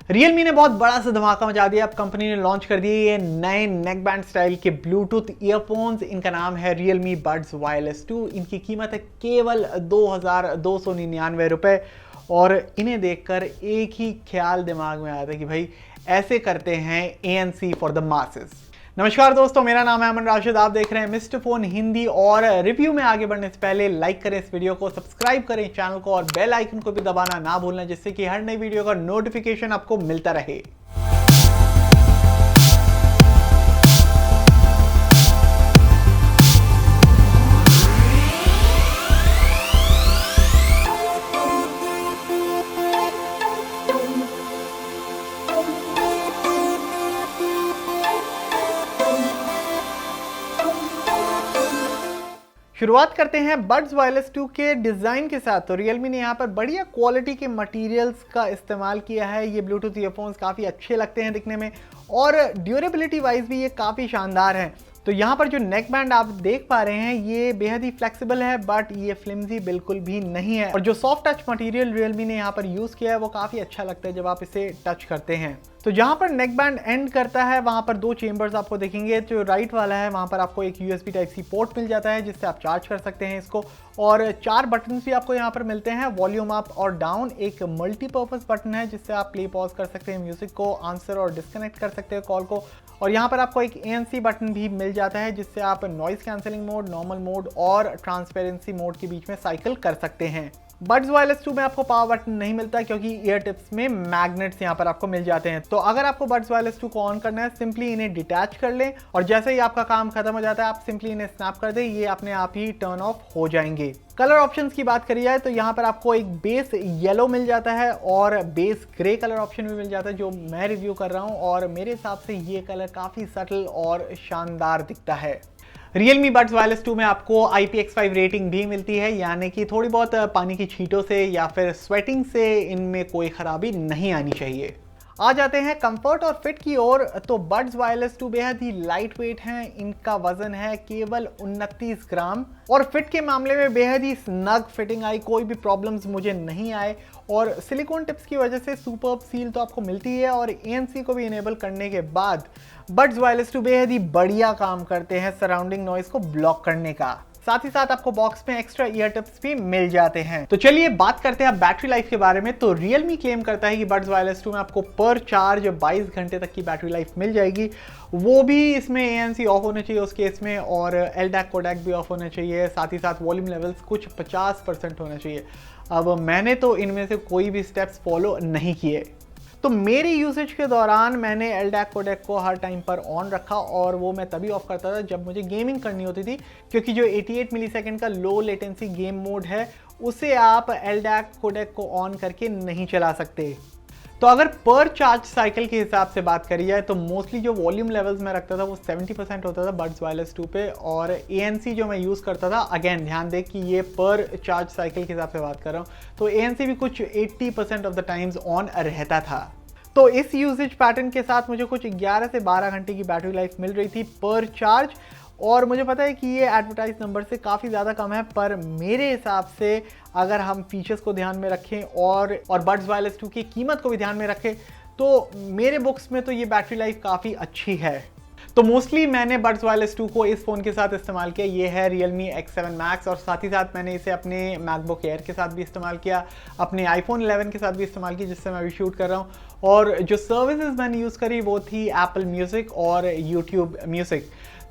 Realme ने बहुत बड़ा सा धमाका मचा दिया। अब कंपनी ने लॉन्च कर दिए ये नए नेक बैंड स्टाइल के ब्लूटूथ ईयरफोन्स। इनका नाम है Realme Buds Wireless 2। इनकी कीमत है केवल 2299 रुपये। और इन्हें देखकर एक ही ख्याल दिमाग में आता है कि भाई ऐसे करते हैं ANC फॉर द मासेस। नमस्कार दोस्तों, मेरा नाम है अमन राशिद। आप देख रहे हैं मिस्टर फोन हिंदी। और रिव्यू में आगे बढ़ने से पहले लाइक करें इस वीडियो को, सब्सक्राइब करें चैनल को और बेल आइकन को भी दबाना ना भूलना, जिससे कि हर नई वीडियो का नोटिफिकेशन आपको मिलता रहे। शुरुआत करते हैं Buds Wireless 2 के डिज़ाइन के साथ। तो Realme ने यहाँ पर बढ़िया क्वालिटी के मटेरियल्स का इस्तेमाल किया है। ये ब्लूटूथ ईयरफोन्स काफ़ी अच्छे लगते हैं दिखने में और ड्यूरेबिलिटी वाइज भी ये काफ़ी शानदार है। तो यहाँ पर जो नेक बैंड आप देख पा रहे हैं ये बेहद ही फ्लेक्सिबल है, बट ये फ्लिमजी बिल्कुल भी नहीं है। और जो सॉफ्ट टच मटेरियल Realme ने यहाँ पर यूज़ किया है वो काफ़ी अच्छा लगता है जब आप इसे टच करते हैं। तो जहाँ पर नेक बैंड एंड करता है वहाँ पर दो चेंबर्स आपको दिखेंगे। जो राइट वाला है वहाँ पर आपको एक USB Type-C पोर्ट मिल जाता है जिससे आप चार्ज कर सकते हैं इसको। और 4 बटन भी आपको यहाँ पर मिलते हैं, वॉल्यूम अप और डाउन। एक मल्टीपर्पज़ बटन है जिससे आप प्ले पॉज कर सकते हैं म्यूजिक को, आंसर और डिस्कनेक्ट कर सकते हैं कॉल को। और यहाँ पर आपको एक ANC बटन भी मिल जाता है जिससे आप noise cancelling mode, normal mode और ट्रांसपेरेंसी मोड के बीच में साइकिल कर सकते हैं। Buds Wireless 2 में आपको पावर बटन नहीं मिलता क्योंकि ईयर टिप्स में मैग्नेट्स यहाँ पर आपको मिल जाते हैं। तो अगर आपको Buds Wireless 2 को ऑन करना है, सिंपली इन्हें डिटैच कर लें और जैसे ही आपका काम खत्म हो जाता है आप सिंपली इन्हें स्नैप कर दें, ये अपने आप ही टर्न ऑफ हो जाएंगे। कलर ऑप्शंस की बात करी जाए तो यहाँ पर आपको एक बेस येलो मिल जाता है और बेस ग्रे कलर ऑप्शन भी मिल जाता है जो मैं रिव्यू कर रहा हूँ। और मेरे हिसाब से ये कलर काफ़ी सटल और शानदार दिखता है। Realme Buds Wireless 2 में आपको IPX5 रेटिंग भी मिलती है, यानी कि थोड़ी बहुत पानी की छींटों से या फिर स्वेटिंग से इनमें कोई खराबी नहीं आनी चाहिए। आ जाते हैं कंफर्ट और फिट की ओर। तो Buds Wireless 2 बेहद ही लाइट वेट हैं। इनका वजन है केवल 29 ग्राम और फिट के मामले में बेहद ही स्नग फिटिंग आई, कोई भी प्रॉब्लम्स मुझे नहीं आए। और सिलिकॉन टिप्स की वजह से सुपर्ब सील तो आपको मिलती है और ANC को भी इनेबल करने के बाद Buds Wireless 2 बेहद ही बढ़िया काम करते हैं सराउंडिंग नॉइस को ब्लॉक करने का। साथ ही साथ आपको बॉक्स में एक्स्ट्रा ईयर टिप्स भी मिल जाते हैं। तो चलिए बात करते हैं बैटरी लाइफ के बारे में। तो Realme क्लेम करता है कि Buds Wireless 2 में आपको पर चार्ज 22 घंटे तक की बैटरी लाइफ मिल जाएगी। वो भी इसमें ANC ऑफ होना चाहिए उस केस में और LDAC कोडेक भी ऑफ होना चाहिए। साथ ही साथ वॉल्यूम लेवल्स कुछ 50% होना चाहिए। अब मैंने तो इनमें से कोई भी स्टेप्स फॉलो नहीं किए। तो मेरे यूसेज के दौरान मैंने LDAC कोडेक को हर टाइम पर ऑन रखा और वो मैं तभी ऑफ करता था जब मुझे गेमिंग करनी होती थी, क्योंकि जो 88 मिलीसेकंड का लो लेटेंसी गेम मोड है उसे आप LDAC कोडेक को ऑन करके नहीं चला सकते। तो अगर पर चार्ज साइकिल के हिसाब से बात करी जाए तो मोस्टली जो वॉल्यूम लेवल्स मैं रखता था वो 70% होता था Buds Wireless 2 पे। और ANC जो मैं यूज़ करता था, अगेन ध्यान दें कि ये पर चार्ज साइकिल के हिसाब से बात कर रहा हूँ, तो ANC भी कुछ 80% ऑफ द टाइम्स ऑन रहता था। तो इस यूजेज पैटर्न के साथ मुझे कुछ 11 से 12 घंटे की बैटरी लाइफ मिल रही थी पर चार्ज। और मुझे पता है कि ये एडवर्टाइज नंबर से काफ़ी ज़्यादा कम है, पर मेरे हिसाब से अगर हम फीचर्स को ध्यान में रखें और Buds Wireless 2 की कीमत को भी ध्यान में रखें तो मेरे बुक्स में तो ये बैटरी लाइफ काफ़ी अच्छी है। तो मोस्टली मैंने Buds Wireless 2 को इस फ़ोन के साथ इस्तेमाल किया। ये है Realme X7 Max और साथ ही साथ मैंने इसे अपने MacBook Air के साथ भी इस्तेमाल किया, अपने iPhone 11 के साथ भी इस्तेमाल किया जिससे मैं अभी शूट कर रहा हूँ। और जो सर्विसेज मैंने यूज़ करी वो थी Apple Music और YouTube Music।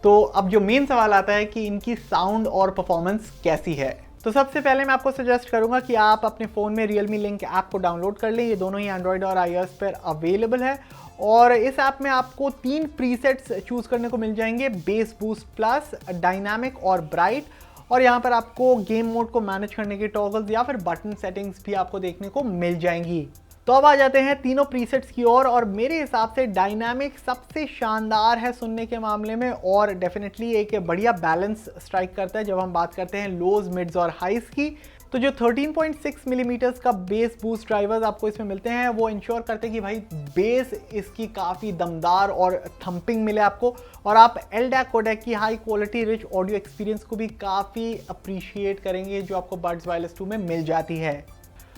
तो अब जो मेन सवाल आता है कि इनकी साउंड और परफॉर्मेंस कैसी है। तो सबसे पहले मैं आपको सजेस्ट करूंगा कि आप अपने फ़ोन में Realme Link ऐप को डाउनलोड कर लें। ये दोनों ही एंड्रॉयड और iOS पर अवेलेबल है और इस ऐप में आपको 3 प्रीसेट्स चूज़ करने को मिल जाएंगे, बेस बूस्ट प्लस, डायनामिक और ब्राइट। और यहाँ पर आपको गेम मोड को मैनेज करने के टॉगल्स या फिर बटन सेटिंग्स भी आपको देखने को मिल जाएंगी। तो अब आ जाते हैं तीनों प्रीसेट्स की ओर और मेरे हिसाब से डायनामिक सबसे शानदार है सुनने के मामले में और डेफिनेटली एक बढ़िया बैलेंस स्ट्राइक करता है जब हम बात करते हैं लोज, मिड्स और हाइस की। तो जो 13.6 मिलीमीटर्स का बेस बूस्ट ड्राइवर्स आपको इसमें मिलते हैं वो इंश्योर करते हैं कि भाई बेस इसकी काफ़ी दमदार और थंपिंग मिले आपको और आप LDAC कोडेक की high quality rich audio experience को भी काफ़ी अप्रिशिएट करेंगे जो आपको Buds Wireless 2 में मिल जाती है।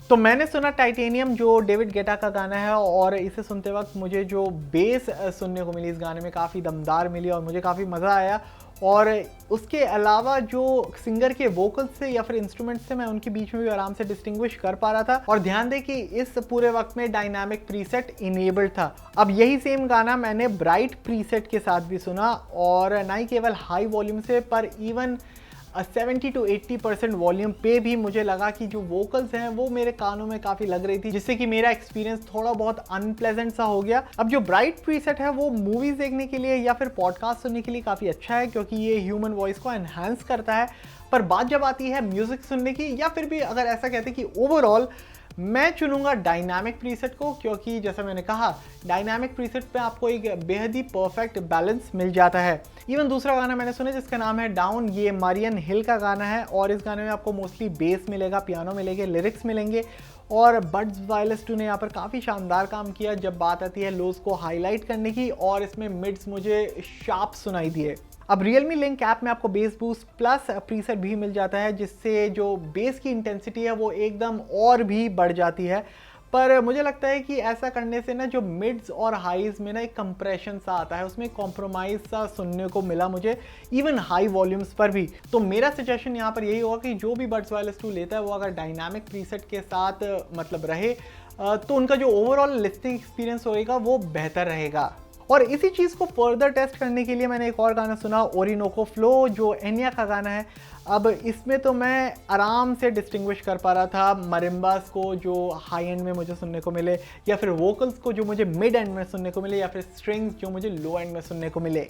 तो मैंने सुना टाइटेनियम जो डेविड गेटा का गाना है, और इसे सुनते वक्त मुझे जो बेस सुनने को मिली इस गाने में काफ़ी दमदार मिली और मुझे काफ़ी मज़ा आया। और उसके अलावा जो सिंगर के वोकल्स से या फिर इंस्ट्रूमेंट्स से मैं उनके बीच में भी आराम से डिस्टिंग्विश कर पा रहा था। और ध्यान दें कि इस पूरे वक्त में डायनामिक प्रीसेट इनेबल्ड था। अब यही सेम गाना मैंने ब्राइट प्रीसेट के साथ भी सुना, और ना ही केवल हाई वॉल्यूम से पर इवन 70 to 80% वॉल्यूम पे भी मुझे लगा कि जो वोकल्स हैं वो मेरे कानों में काफ़ी लग रही थी, जिससे कि मेरा एक्सपीरियंस थोड़ा बहुत अनप्लेजेंट सा हो गया। अब जो ब्राइट प्रीसेट है वो मूवीज़ देखने के लिए या फिर पॉडकास्ट सुनने के लिए काफ़ी अच्छा है, क्योंकि ये ह्यूमन वॉइस को एनहांस करता है। पर बात जब आती है म्यूज़िक सुनने की, या फिर भी अगर ऐसा कहते हैं कि ओवरऑल, मैं चुनूंगा डायनामिक प्रीसेट को, क्योंकि जैसा मैंने कहा डायनामिक प्रीसेट पे आपको एक बेहद ही परफेक्ट बैलेंस मिल जाता है। इवन दूसरा गाना मैंने सुना जिसका नाम है डाउन, ये मारियन हिल का गाना है, और इस गाने में आपको मोस्टली बेस मिलेगा, पियानो मिलेंगे, लिरिक्स मिलेंगे। और बड्स वायरलेस 2 ने यहाँ पर काफ़ी शानदार काम किया जब बात आती है लोज को हाईलाइट करने की, और इसमें मिड्स मुझे शार्प सुनाई दिए। अब Realme Link ऐप में आपको बेस बूस्ट प्लस प्रीसेट भी मिल जाता है, जिससे जो बेस की इंटेंसिटी है वो एकदम और भी बढ़ जाती है। पर मुझे लगता है कि ऐसा करने से ना जो मिड्स और हाईज में ना एक कंप्रेशन सा आता है, उसमें कॉम्प्रोमाइज़ सा सुनने को मिला मुझे, इवन हाई वॉल्यूम्स पर भी। तो मेरा सजेशन यहाँ पर यही होगा कि जो भी बड्स वायरलेस 2 लेता है वो अगर डायनामिक प्रीसेट के साथ मतलब रहे तो उनका जो ओवरऑल लिस्निंग एक्सपीरियंस होएगा वो बेहतर रहेगा। और इसी चीज़ को फर्दर टेस्ट करने के लिए मैंने एक और गाना सुना, ओरिनोको फ्लो, जो एनिया का गाना है। अब इसमें तो मैं आराम से डिस्टिंग्विश कर पा रहा था मरिम्बास को जो हाई एंड में मुझे सुनने को मिले, या फिर वोकल्स को जो मुझे मिड एंड में सुनने को मिले, या फिर स्ट्रिंग्स जो मुझे लो एंड में सुनने को मिले।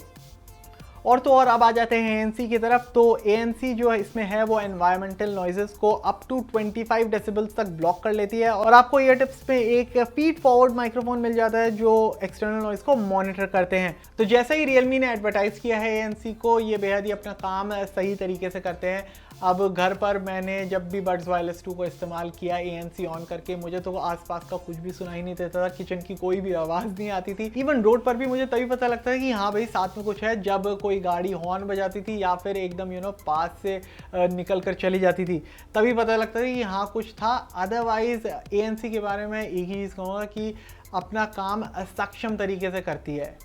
और तो और अब आ जाते हैं ANC की तरफ। तो ANC जो है इसमें है वो एनवायरमेंटल नॉइजेस को अप टू 25 डेसिबल्स तक ब्लॉक कर लेती है, और आपको ईयर टिप्स पे एक फीड फॉरवर्ड माइक्रोफोन मिल जाता है जो एक्सटर्नल नॉइज को मॉनिटर करते हैं। तो जैसा ही Realme ने एडवर्टाइज किया है ANC को, ये बेहद ही अपना काम सही तरीके से करते हैं। अब घर पर मैंने जब भी बड्स वायरलेस 2 को इस्तेमाल किया ANC ऑन करके, मुझे तो आसपास का कुछ भी सुनाई नहीं देता था, किचन की कोई भी आवाज़ नहीं आती थी। इवन रोड पर भी मुझे तभी पता लगता था कि हाँ भाई साथ में कुछ है, जब कोई गाड़ी हॉर्न बजाती थी या फिर एकदम पास से निकल कर चली जाती थी, तभी पता लगता था कि हाँ कुछ था। अदरवाइज ANC के बारे में एक ही चीज़ कहूँगा कि अपना काम सक्षम तरीके से करती है।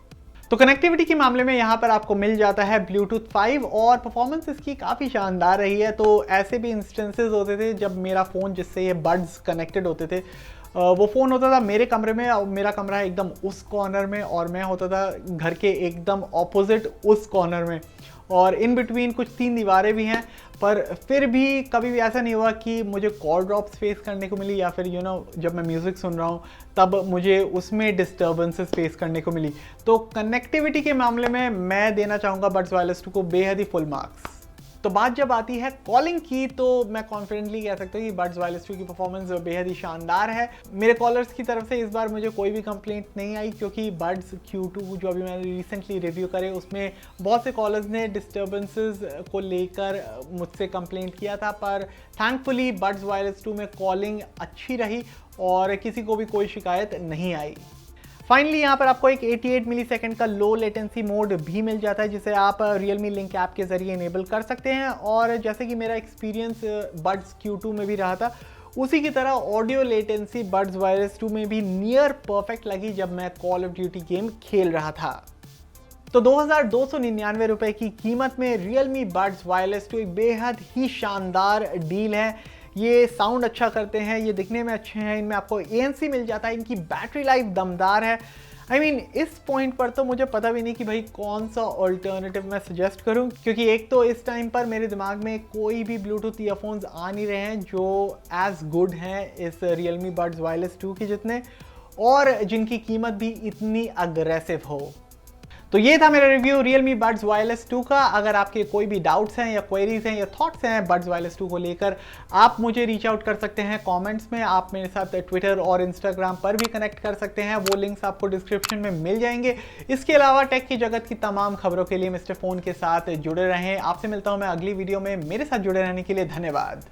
तो कनेक्टिविटी के मामले में यहाँ पर आपको मिल जाता है ब्लूटूथ 5, और परफॉर्मेंस इसकी काफ़ी शानदार रही है। तो ऐसे भी इंस्टेंसेस होते थे जब मेरा फ़ोन जिससे ये बड्स कनेक्टेड होते थे, वो फ़ोन होता था मेरे कमरे में, और मेरा कमरा है एकदम उस कॉर्नर में, और मैं होता था घर के एकदम ऑपोजिट उस कॉर्नर में, और इन बिटवीन कुछ 3 दीवारें भी हैं। पर फिर भी कभी भी ऐसा नहीं हुआ कि मुझे कॉल ड्रॉप्स फेस करने को मिली, या फिर जब मैं म्यूज़िक सुन रहा हूँ तब मुझे उसमें डिस्टर्बेंसेस फेस करने को मिली। तो कनेक्टिविटी के मामले में मैं देना चाहूँगा बड्स वायरलेस 2 को बेहद ही फुल मार्क्स। तो बात जब आती है कॉलिंग की, तो मैं कॉन्फिडेंटली कह सकता हूँ कि बड्स वायरलेस 2 की परफॉर्मेंस बेहद ही शानदार है। मेरे कॉलर्स की तरफ से इस बार मुझे कोई भी कंप्लेंट नहीं आई, क्योंकि बड्स Q2 जो अभी मैंने रिसेंटली रिव्यू करे उसमें बहुत से कॉलर्स ने डिस्टर्बेंसेस को लेकर मुझसे कंप्लेंट किया था। पर थैंकफुली बड्स वायरलेस 2 में कॉलिंग अच्छी रही और किसी को भी कोई शिकायत नहीं आई। फाइनली यहाँ पर आपको एक 88 मिलीसेकंड का लो लेटेंसी मोड भी मिल जाता है, जिसे आप Realme Link ऐप के ज़रिए इनेबल कर सकते हैं। और जैसे कि मेरा एक्सपीरियंस बड्स Q2 में भी रहा था, उसी की तरह ऑडियो लेटेंसी बड्स वायरलेस 2 में भी नियर परफेक्ट लगी जब मैं कॉल ऑफ ड्यूटी गेम खेल रहा था। तो 2299 रुपये की कीमत में Realme बड्स वायरलेस 2 एक बेहद ही शानदार डील है। ये साउंड अच्छा करते हैं, ये दिखने में अच्छे हैं, इनमें आपको ANC मिल जाता है, इनकी बैटरी लाइफ दमदार है। I mean, इस पॉइंट पर तो मुझे पता भी नहीं कि भाई कौन सा ऑल्टरनेटिव मैं सजेस्ट करूं, क्योंकि एक तो इस टाइम पर मेरे दिमाग में कोई भी ब्लूटूथ ईयरफोन्स आ नहीं रहे हैं जो एज गुड हैं इस Realme बड्स वायरलेस 2 के जितने, और जिनकी कीमत भी इतनी अग्रेसिव हो। तो ये था मेरा रिव्यू Realme बड्स वायरलेस 2 का। अगर आपके कोई भी डाउट्स हैं या क्वेरीज हैं या थॉट्स हैं बड्स वायरलेस 2 को लेकर, आप मुझे रीच आउट कर सकते हैं कमेंट्स में। आप मेरे साथ ट्विटर और इंस्टाग्राम पर भी कनेक्ट कर सकते हैं, वो लिंक्स आपको डिस्क्रिप्शन में मिल जाएंगे। इसके अलावा टेक की जगत की तमाम खबरों के लिए मिस्टर फोन के साथ जुड़े रहें। आपसे मिलता हूं मैं अगली वीडियो में। मेरे साथ जुड़े रहने के लिए धन्यवाद।